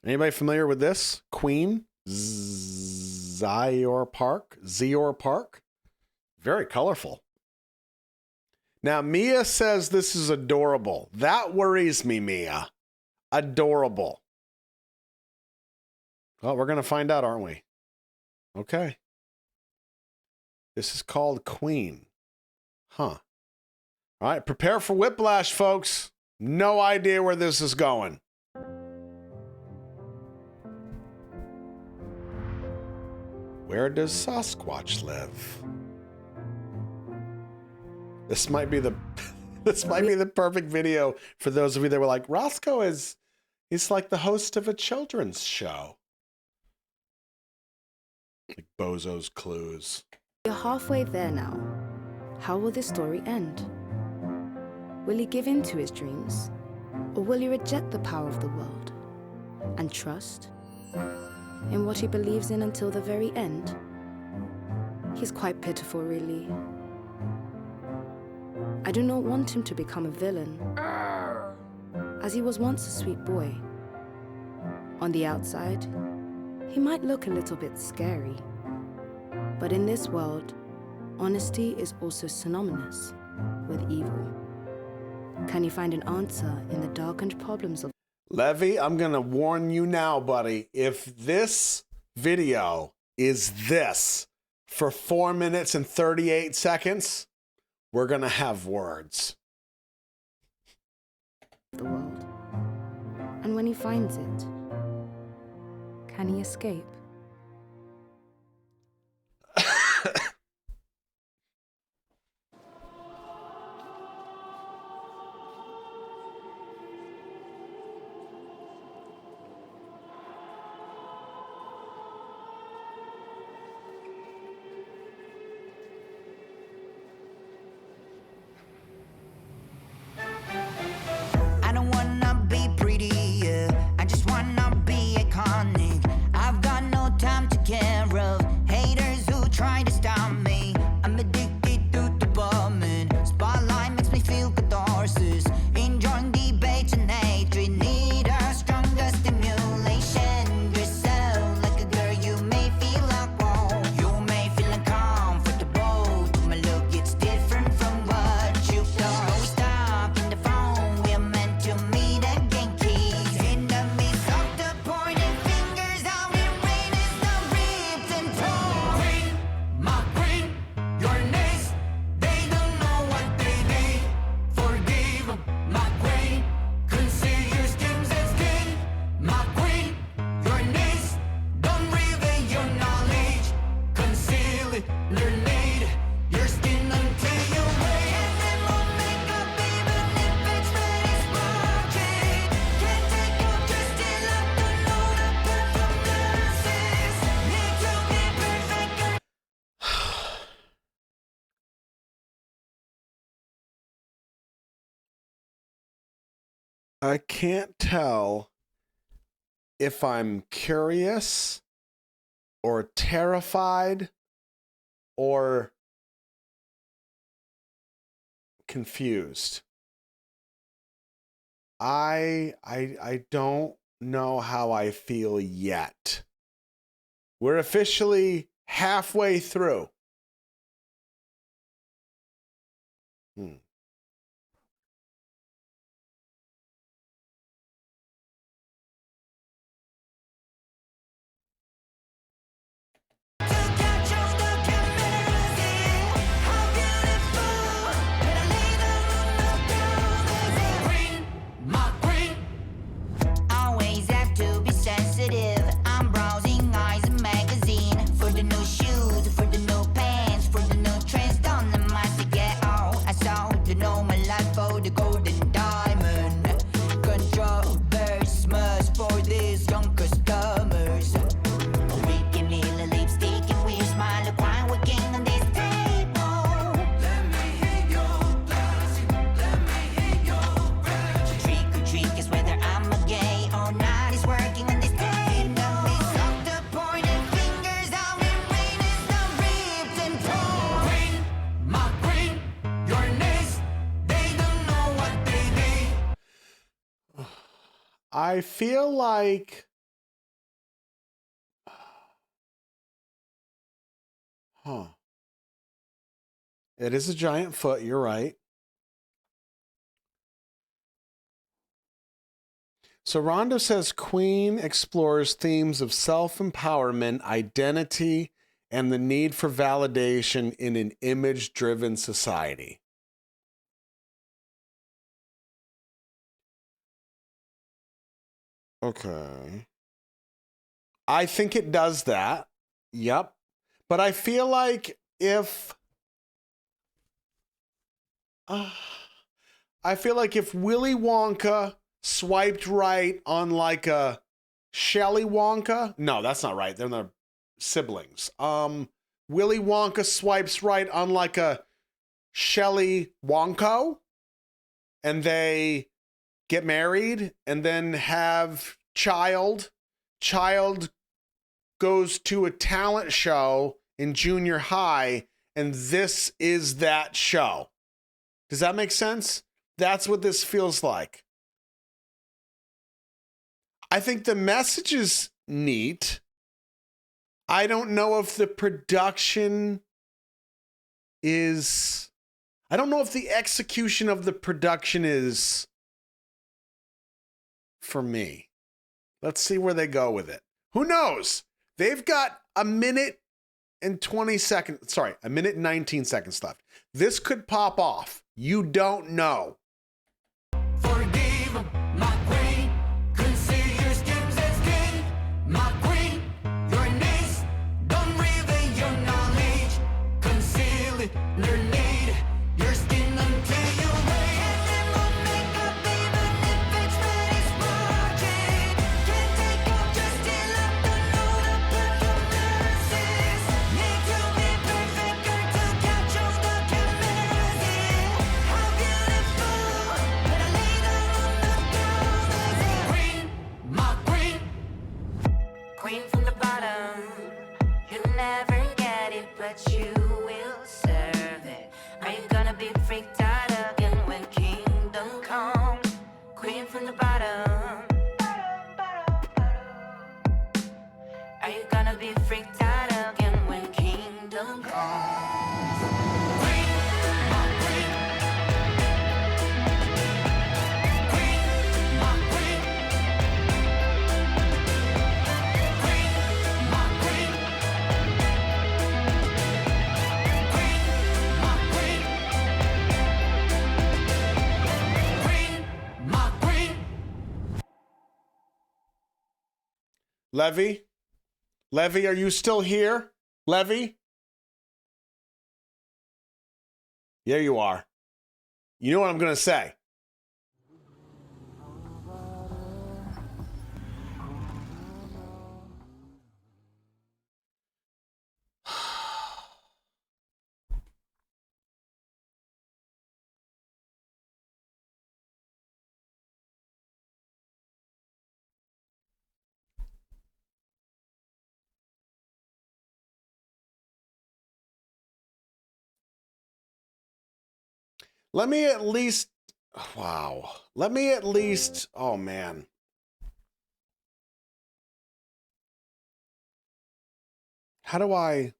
Anybody familiar with this? Queen Zior Park. Zior Park. Very colorful. Now, Mia says this is adorable. That worries me, Mia. Adorable. Well, we're going to find out, aren't we? Okay. This is called Queen. Huh. All right, prepare for whiplash, folks. No idea where this is going. Where does Sasquatch live? This might be the perfect video for those of you that were like, Roscoe he's like the host of a children's show. Like Bozo's Clues. You're halfway there now. How will this story end? Will he give in to his dreams? Or will he reject the power of the world and trust in what he believes in until the very end? He's quite pitiful, really. I do not want him to become a villain, as he was once a sweet boy. On the outside, he might look a little bit scary, but in this world, honesty is also synonymous with evil. Can you find an answer in the darkened problems of... Levy, I'm going to warn you now, buddy. If this video is this for 4 minutes and 38 seconds, we're going to have words. The world. And when he finds it, can he escape? I can't tell if I'm curious or terrified or confused. I don't know how I feel yet. We're officially halfway through. I feel like Huh. It is a giant foot, you're right. So Rondo says Queen explores themes of self-empowerment, identity, and the need for validation in an image-driven society. Okay. I think it does that. Yep. But I feel like if Willy Wonka swiped right on like a Shelly Wonka, no, that's not right. They're not siblings. Willy Wonka swipes right on like a Shelly Wonko, and they get married and then have child. Child goes to a talent show in junior high, and this is that show. Does that make sense? That's what this feels like. I think the message is neat. I don't know if the production is... I don't know if the execution of the production is for me. Let's see where they go with it. Who knows? They've got a minute and 19 seconds left. This could pop off. You don't know. Forgive my queen, conceal your schemes as king. My queen, your knees, don't reveal your knowledge. Conceal it, need your skin until you weigh. And then we'll make up even if it's very smudgy. Can't take off just enough to know the performances. Need to be perfect to catch all the cameras. How beautiful, but I lay down on the ground. Queen, my queen. Queen from the bottom. You never get it, but you will serve it. Are you gonna be freaked out again when kingdom comes? Queen from the bottom. Are you gonna be freaked out again when kingdom comes? Queen, my queen. Queen, my queen. Queen, my queen. Queen, my queen. Queen, my queen. Levy? Levy, are you still here? Levy? There you are. You know what I'm going to say. Let me at least, wow. Let me at least, oh man. How do I'm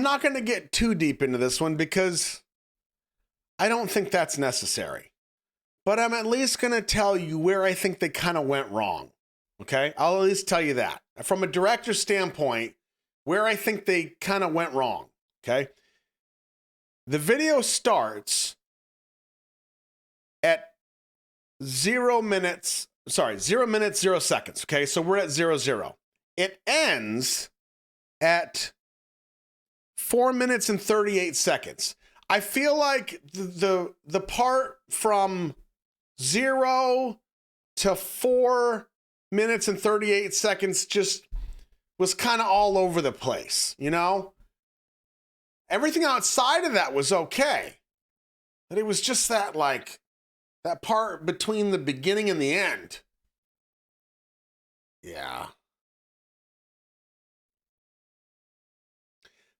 not going to get too deep into this one because I don't think that's necessary. But I'm at least going to tell you where I think they kind of went wrong. Okay? I'll at least tell you that. From a director's standpoint, where I think they kind of went wrong. Okay? The video starts at 0 minutes, 0 seconds. Okay? So we're at 0. It ends at 4 minutes and 38 seconds. I feel like the part from 0 to 4 minutes and 38 seconds just was kind of all over the place, you know? Everything outside of that was okay. But it was just that, like, that part between the beginning and the end. Yeah.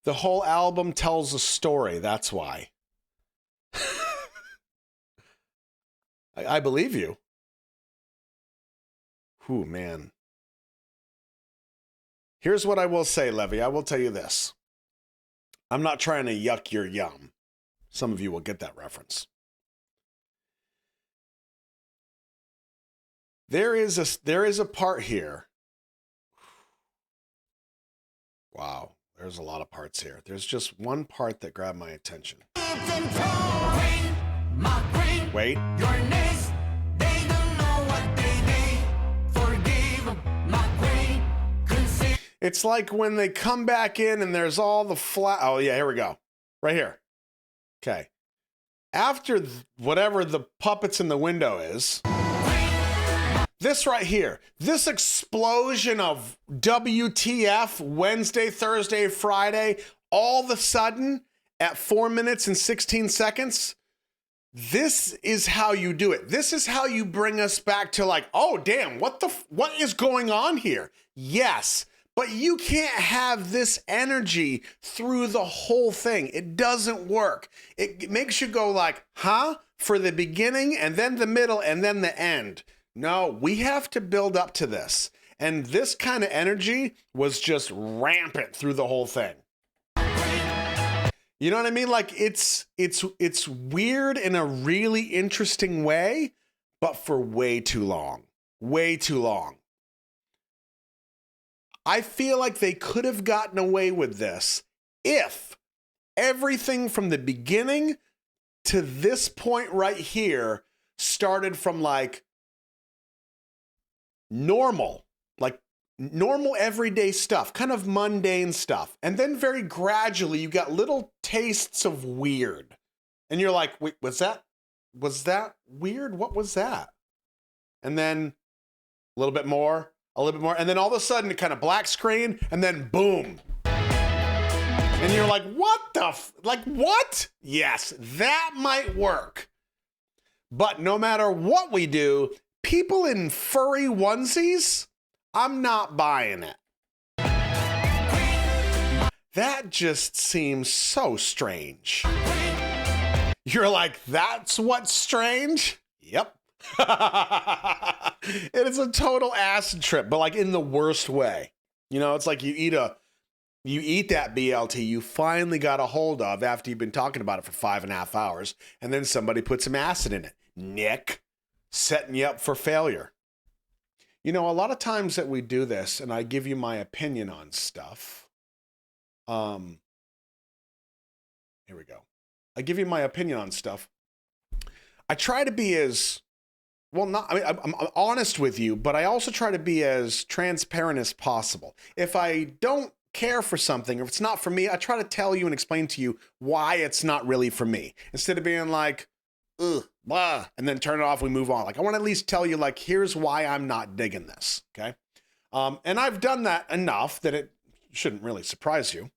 The whole album tells a story, that's why. I believe you. Whew, man. Here's what I will say, Levy. I will tell you this. I'm not trying to yuck your yum. Some of you will get that reference. There is a part here. Wow, there's a lot of parts here. There's just one part that grabbed my attention. Wait. Your niece, they don't know what they did. Forgive 'em, my queen. It's like when they come back in and there's all the oh yeah, here we go. Right here. Okay. After whatever the puppets in the window is, this right here, this explosion of WTF Wednesday, Thursday, Friday, all of a sudden at 4 minutes and 16 seconds, this is how you do it. This is how you bring us back to like, oh damn, what is going on here? Yes, but you can't have this energy through the whole thing. It doesn't work. It makes you go like, huh? For the beginning and then the middle and then the end. No, we have to build up to this. And this kind of energy was just rampant through the whole thing. You know what I mean? Like it's weird in a really interesting way, but for way too long. Way too long. I feel like they could have gotten away with this if everything from the beginning to this point right here started from like normal everyday stuff, kind of mundane stuff. And then very gradually you got little tastes of weird. And you're like, wait, was that weird? What was that? And then a little bit more. And then all of a sudden, it kind of black screen, and then boom. And you're like, what? Yes, that might work. But no matter what we do, people in furry onesies, I'm not buying it. That just seems so strange. You're like, that's what's strange? Yep. It is a total acid trip, but like in the worst way. You know, it's like you eat that BLT you finally got a hold of after you've been talking about it for 5.5 hours, and then somebody put some acid in it. Nick, setting you up for failure. You know, a lot of times that we do this, and I give you my opinion on stuff. Here we go. I give you my opinion on stuff. I try to be as I'm honest with you, but I also try to be as transparent as possible. If I don't care for something, or if it's not for me, I try to tell you and explain to you why it's not really for me. Instead of being like, ugh, blah, and then turn it off, we move on. Like, I want to at least tell you, like, here's why I'm not digging this, okay? And I've done that enough that it shouldn't really surprise you.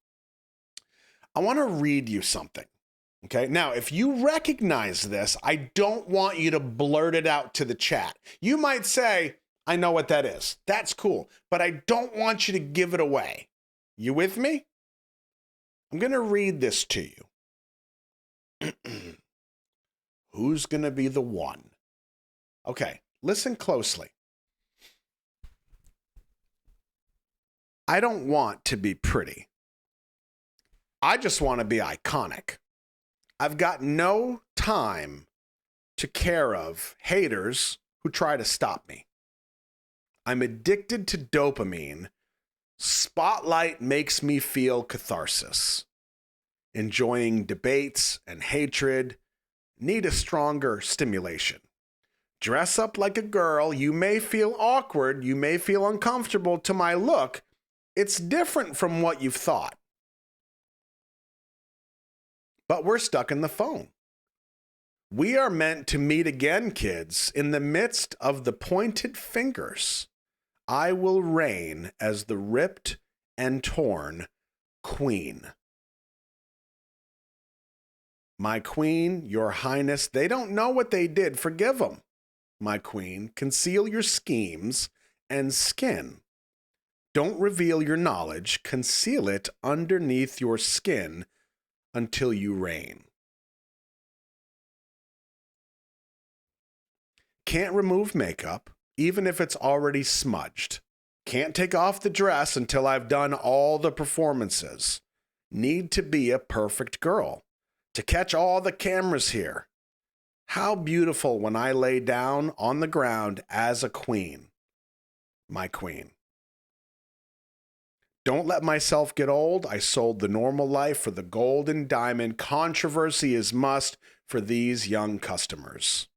I want to read you something. Okay, now, if you recognize this, I don't want you to blurt it out to the chat. You might say, I know what that is. That's cool, but I don't want you to give it away. You with me? I'm going to read this to you. Who's going to be the one? Okay, listen closely. I don't want to be pretty. I just want to be iconic. I've got no time to care of haters who try to stop me. I'm addicted to dopamine. Spotlight makes me feel catharsis. Enjoying debates and hatred, need a stronger stimulation. Dress up like a girl. You may feel awkward. You may feel uncomfortable to my look. It's different from what you've thought. But we're stuck in the phone. We are meant to meet again, kids, in the midst of the pointed fingers. I will reign as the ripped and torn queen. My queen, your highness, they don't know what they did. Forgive them. My queen, conceal your schemes and skin. Don't reveal your knowledge. Conceal it underneath your skin until you reign. Can't remove makeup, even if it's already smudged. Can't take off the dress until I've done all the performances. need to be a perfect girl to catch all the cameras here. How beautiful when I lay down on the ground as a queen, my queen. Don't let myself get old. I sold the normal life for the gold and diamond. Controversy is must for these young customers.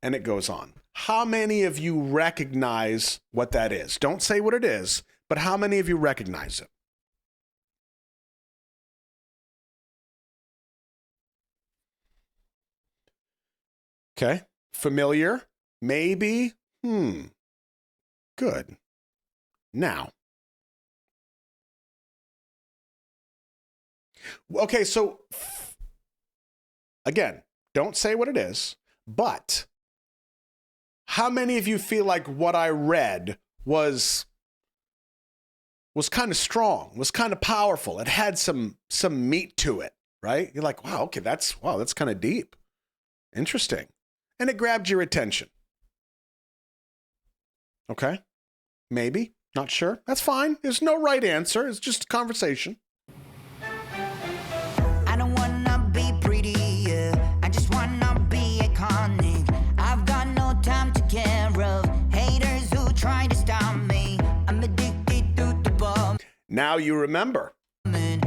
And it goes on. How many of you recognize what that is? Don't say what it is, but how many of you recognize it? Okay. Familiar? Maybe? Good. Now. Okay, so again, don't say what it is, but how many of you feel like what I read was kind of strong, was kind of powerful? It had some meat to it, right? You're like, wow, okay, that's kind of deep. Interesting. And it grabbed your attention. Okay? Maybe, not sure. That's fine. There's no right answer. It's just a conversation. I don't wanna be pretty, yeah. I just wanna be iconic. I've got no time to care of haters who try to stop me. I'm addicted to the bomb. Now you remember.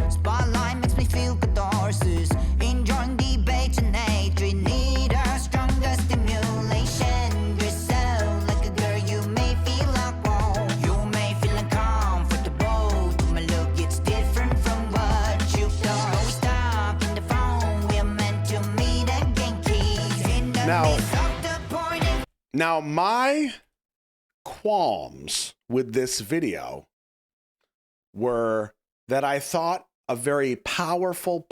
Spotlight makes me feel catharsis. Enjoying debates and hatred. Need a stronger stimulation. Yourself like a girl, you may feel like wrong. You may feel uncomfortable. My look, it's different from what you've done. We stop in the phone. We're meant to meet again. Keys in the midst of the point. Now my qualms with this video were that I thought a very powerful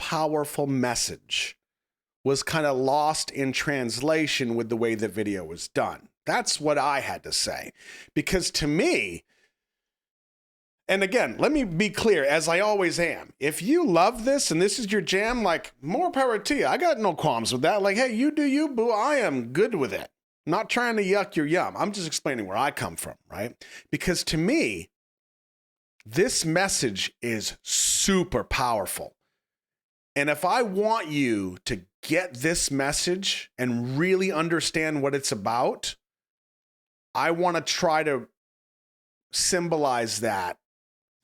message was kind of lost in translation with the way the video was done. That's what I had to say. Because to me, and again, let me be clear, as I always am, if you love this and this is your jam, like, more power to you. I got no qualms with that. Like, hey, you do you, boo. I am good with it. Not trying to yuck your yum. I'm just explaining where I come from, right? Because to me, this message is super powerful. And if I want you to get this message and really understand what it's about, I want to try to symbolize that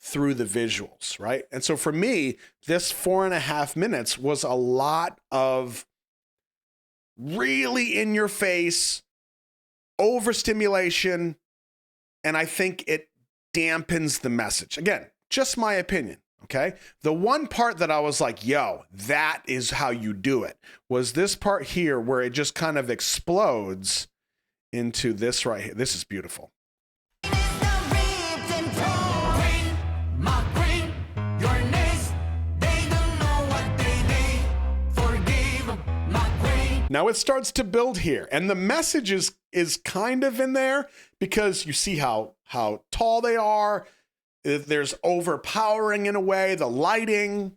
through the visuals, right? And so for me, this 4.5 minutes was a lot of really in your face, overstimulation, and I think it dampens the message. Again, just my opinion, okay? The one part that I was like, yo, that is how you do it, was this part here where it just kind of explodes into this right here. This is beautiful. Now it starts to build here, and the message is kind of in there because you see how tall they are. There's overpowering in a way, the lighting.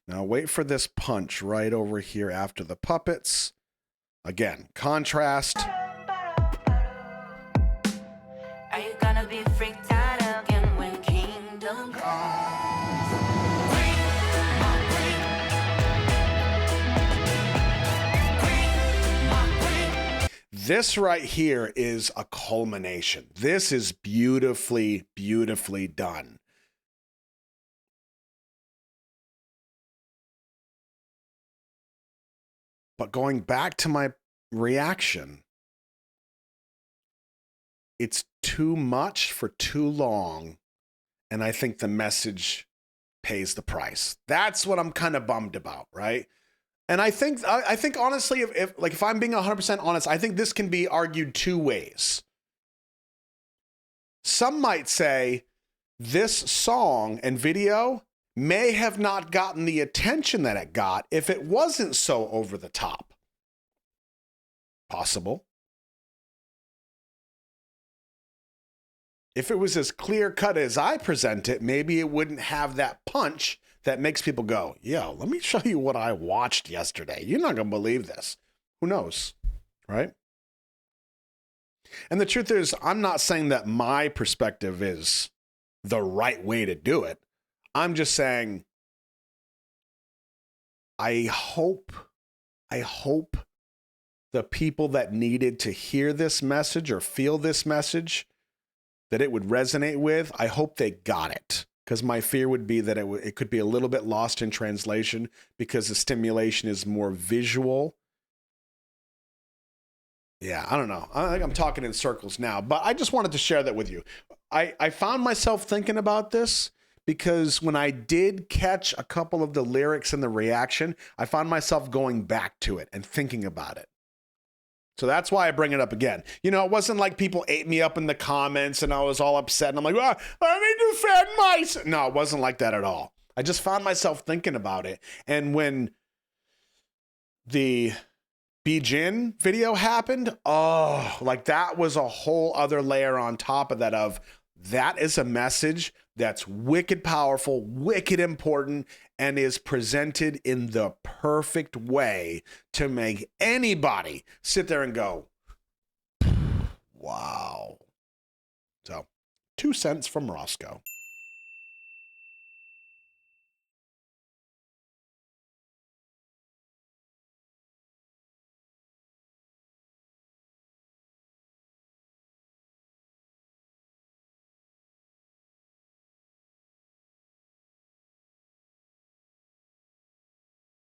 Now wait for this punch right over here after the puppets. Again, contrast. Are you gonna be freaked out again when kingdom comes? This right here is a culmination. This is beautifully, beautifully done. But going back to my reaction, it's too much for too long, and I think the message pays the price. That's what I'm kind of bummed about, right? And I think honestly, if I'm being 100% honest, I think this can be argued two ways. Some might say this song and video may have not gotten the attention that it got if it wasn't so over the top. Possible. If it was as clear cut as I present it, maybe it wouldn't have that punch that makes people go, yo, let me show you what I watched yesterday. You're not going to believe this. Who knows, right? And the truth is, I'm not saying that my perspective is the right way to do it. I'm just saying, I hope the people that needed to hear this message or feel this message, that it would resonate with, I hope they got it. Because my fear would be that it could be a little bit lost in translation because the stimulation is more visual. Yeah, I don't know. I think I'm talking in circles now, but I just wanted to share that with you. I found myself thinking about this because when I did catch a couple of the lyrics and the reaction, I found myself going back to it and thinking about it. So that's why I bring it up again. You know, it wasn't like people ate me up in the comments and I was all upset and I'm like, let me defend myself. No, it wasn't like that at all. I just found myself thinking about it. And when the Bijin video happened, like that was a whole other layer on top of that of, that is a message that's wicked powerful, wicked important, and is presented in the perfect way to make anybody sit there and go, wow. So, 2 cents from Roscoe.